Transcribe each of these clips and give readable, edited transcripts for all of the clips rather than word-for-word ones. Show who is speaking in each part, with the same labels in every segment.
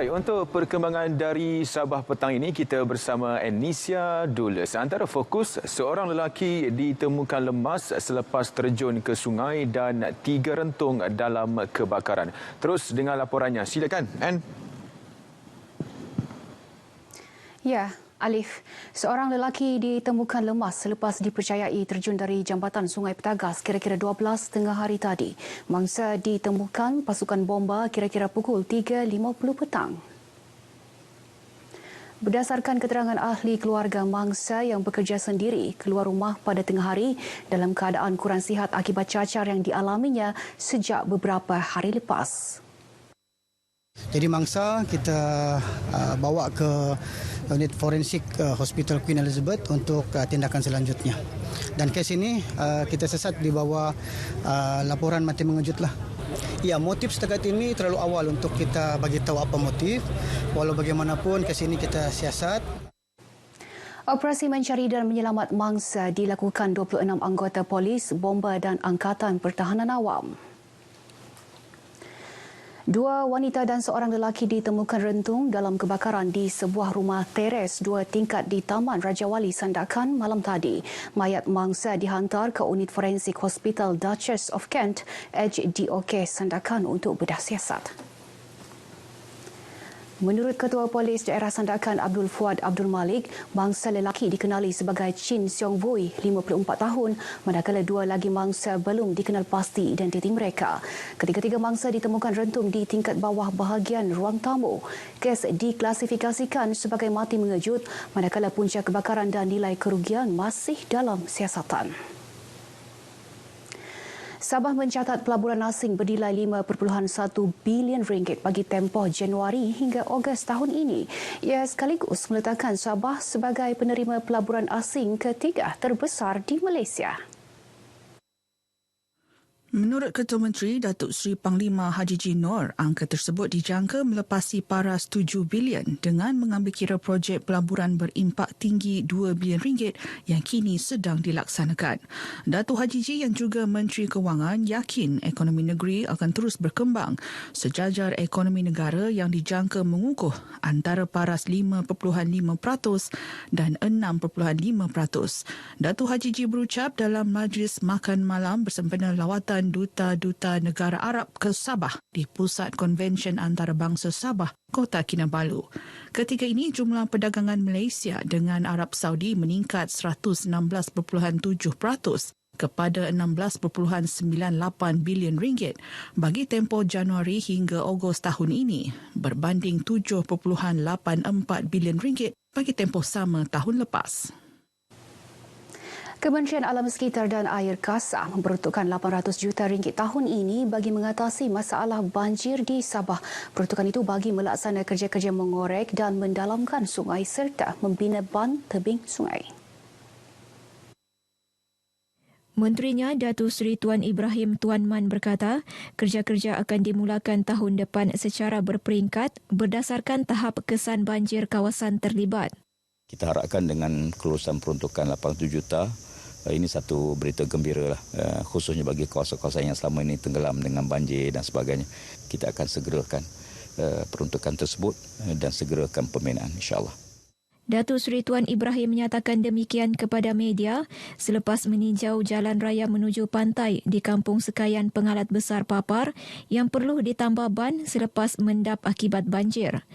Speaker 1: Baik, untuk perkembangan dari Sabah petang ini, kita bersama Anisia Dules. Antara fokus, seorang lelaki ditemukan lemas selepas terjun ke sungai dan 3 rentung dalam kebakaran. Terus dengan laporannya. Silakan, Ann.
Speaker 2: Ya, Alif. Seorang lelaki ditemukan lemas selepas dipercayai terjun dari jambatan Sungai Petagas kira-kira 12 tengah hari tadi. Mangsa ditemukan pasukan bomba kira-kira pukul 3.50 petang. Berdasarkan keterangan ahli keluarga, mangsa yang bekerja sendiri keluar rumah pada tengah hari dalam keadaan kurang sihat akibat cacar yang dialaminya sejak beberapa hari lepas.
Speaker 3: Jadi mangsa kita bawa ke unit forensik Hospital Queen Elizabeth untuk tindakan selanjutnya. Dan kes ini kita sesat di bawah laporan mati mengejut lah. Ya, motif setakat ini terlalu awal untuk kita bagi tahu apa motif. Walau bagaimanapun kes ini kita siasat.
Speaker 2: Operasi mencari dan menyelamat mangsa dilakukan 26 anggota polis, bomba dan Angkatan Pertahanan Awam. 2 wanita dan seorang lelaki ditemukan rentung dalam kebakaran di sebuah rumah teres 2 tingkat di Taman Raja Wali Sandakan malam tadi. Mayat mangsa dihantar ke unit forensik Hospital Duchess of Kent, HDOK Sandakan untuk bedah siasat. Menurut Ketua Polis Daerah Sandakan Abdul Fuad Abdul Malik, mangsa lelaki dikenali sebagai Chin Siong Vui, 54 tahun, manakala 2 lagi mangsa belum dikenal pasti identiti mereka. Ketiga-tiga mangsa ditemukan rentung di tingkat bawah bahagian ruang tamu. Kes diklasifikasikan sebagai mati mengejut, manakala punca kebakaran dan nilai kerugian masih dalam siasatan. Sabah mencatat pelaburan asing bernilai 5.1 bilion ringgit bagi tempoh Januari hingga Ogos tahun ini. Ia sekaligus meletakkan Sabah sebagai penerima pelaburan asing ketiga terbesar di Malaysia.
Speaker 4: Menurut Ketua Menteri Datuk Seri Panglima Haji G. Noor, angka tersebut dijangka melepasi paras 7 bilion dengan mengambil kira projek pelaburan berimpak tinggi 2 bilion ringgit yang kini sedang dilaksanakan. Datuk Haji G yang juga Menteri Kewangan yakin ekonomi negeri akan terus berkembang sejajar ekonomi negara yang dijangka mengukuh antara paras 5.5% dan 6.5%. Datuk Haji G berucap dalam majlis makan malam bersempena lawatan Duta-Duta Negara Arab ke Sabah di Pusat Konvensyen Antarabangsa Sabah, Kota Kinabalu. Ketika ini, jumlah perdagangan Malaysia dengan Arab Saudi meningkat 116.7% kepada 16.98 bilion ringgit bagi tempoh Januari hingga Ogos tahun ini berbanding 7.84 bilion ringgit bagi tempoh sama tahun lepas.
Speaker 2: Kementerian Alam Sekitar dan Air Kasar memperuntukkan 800 juta ringgit tahun ini bagi mengatasi masalah banjir di Sabah. Peruntukan itu bagi melaksana kerja-kerja mengorek dan mendalamkan sungai serta membina ban tebing sungai.
Speaker 5: Menterinya Datuk Seri Tuan Ibrahim Tuan Man berkata, kerja-kerja akan dimulakan tahun depan secara berperingkat berdasarkan tahap kesan banjir kawasan terlibat.
Speaker 6: Kita harapkan dengan kelulusan peruntukan 800 juta, ini satu berita gembira lah, khususnya bagi kawasan-kawasan yang selama ini tenggelam dengan banjir dan sebagainya. Kita akan segerakan peruntukan tersebut dan segerakan pembinaan, insyaAllah.
Speaker 5: Datuk Seri Tuan Ibrahim menyatakan demikian kepada media selepas meninjau jalan raya menuju pantai di Kampung Sekayan Pengalat Besar Papar yang perlu ditambah ban selepas mendap akibat banjir.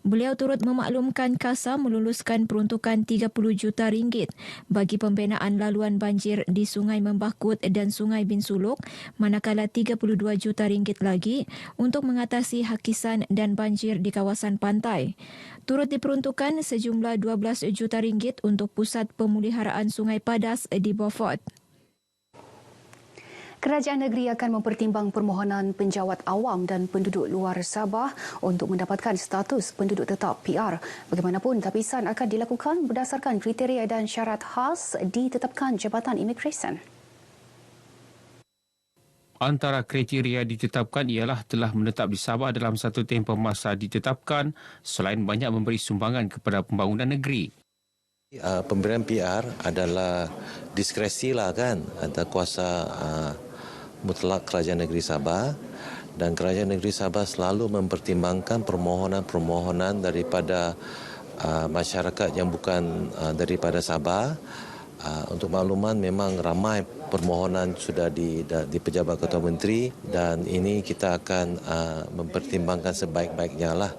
Speaker 5: Beliau turut memaklumkan KASA meluluskan peruntukan 30 juta ringgit bagi pembinaan laluan banjir di Sungai Membakut dan Sungai Bin Suluk, manakala 32 juta ringgit lagi untuk mengatasi hakisan dan banjir di kawasan pantai. Turut diperuntukkan sejumlah 12 juta ringgit untuk Pusat Pemuliharaan Sungai Padas di Beaufort.
Speaker 2: Kerajaan negeri akan mempertimbang permohonan penjawat awam dan penduduk luar Sabah untuk mendapatkan status penduduk tetap PR. Bagaimanapun, tapisan akan dilakukan berdasarkan kriteria dan syarat khas ditetapkan Jabatan Imigresen.
Speaker 7: Antara kriteria ditetapkan ialah telah menetap di Sabah dalam satu tempoh masa ditetapkan selain banyak memberi sumbangan kepada pembangunan negeri.
Speaker 8: Pemberian PR adalah diskresi lah kan, antara kuasa mutlak Kerajaan Negeri Sabah dan Kerajaan Negeri Sabah selalu mempertimbangkan permohonan-permohonan daripada masyarakat yang bukan daripada Sabah. Untuk makluman, memang ramai permohonan sudah di Pejabat Ketua Menteri dan ini kita akan mempertimbangkan sebaik-baiknya lah.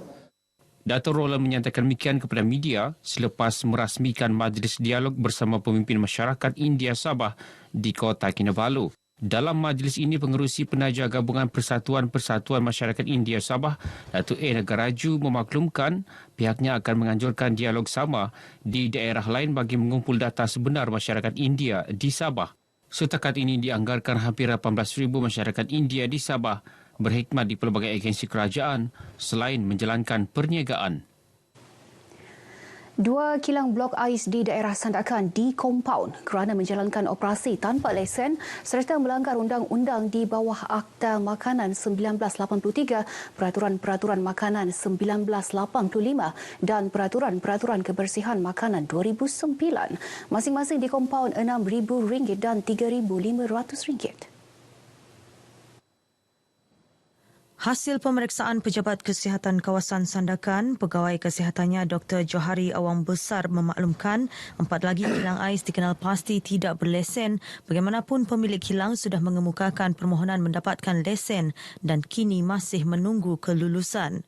Speaker 7: Dato' Roland menyatakan demikian kepada media selepas merasmikan majlis dialog bersama pemimpin masyarakat India Sabah di Kota Kinabalu. Dalam majlis ini, pengerusi penaja Gabungan Persatuan-Persatuan Masyarakat India Sabah, Datuk A. Nagaraju memaklumkan pihaknya akan menganjurkan dialog sama di daerah lain bagi mengumpul data sebenar masyarakat India di Sabah. Setakat ini dianggarkan hampir 18,000 masyarakat India di Sabah berkhidmat di pelbagai agensi kerajaan selain menjalankan perniagaan.
Speaker 2: 2 kilang blok ais di daerah Sandakan dikompaun kerana menjalankan operasi tanpa lesen serta melanggar undang-undang di bawah Akta Makanan 1983, Peraturan-Peraturan Makanan 1985 dan Peraturan-Peraturan Kebersihan Makanan 2009. Masing-masing dikompaun RM6,000 dan RM3,500.
Speaker 9: Hasil pemeriksaan Pejabat Kesihatan Kawasan Sandakan, Pegawai Kesihatannya Dr. Johari Awang Besar memaklumkan 4 lagi kilang ais dikenal pasti tidak berlesen. Bagaimanapun pemilik kilang sudah mengemukakan permohonan mendapatkan lesen dan kini masih menunggu kelulusan.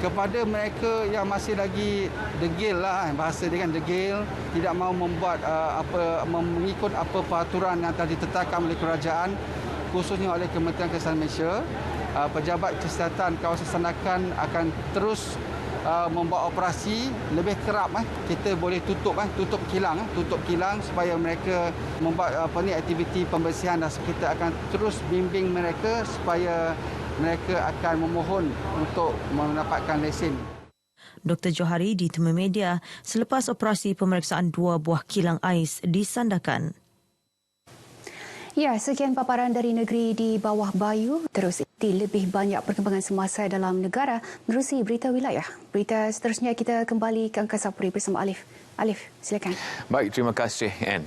Speaker 10: Kepada mereka yang masih lagi degil lah, bahasa dia kan degil, tidak mahu membuat mengikut apa peraturan yang telah ditetapkan oleh kerajaan, khususnya oleh Kementerian Kesihatan Malaysia, Pejabat Kesihatan Kawasan Sandakan akan terus membuat operasi lebih kerap. Kita boleh tutup kilang supaya mereka membuat aktiviti pembersihan, dan kita akan terus bimbing mereka supaya mereka akan memohon untuk mendapatkan lesen.
Speaker 9: Dr. Johari ditemui media selepas operasi pemeriksaan 2 buah kilang ais di Sandakan.
Speaker 2: Ya, sekian paparan dari negeri di bawah Bayu. Terus ikuti lebih banyak perkembangan semasa dalam negara menerusi berita wilayah. Berita seterusnya kita kembali ke Angkasa Puri bersama Alif. Alif, silakan.
Speaker 1: Baik, terima kasih, Anne.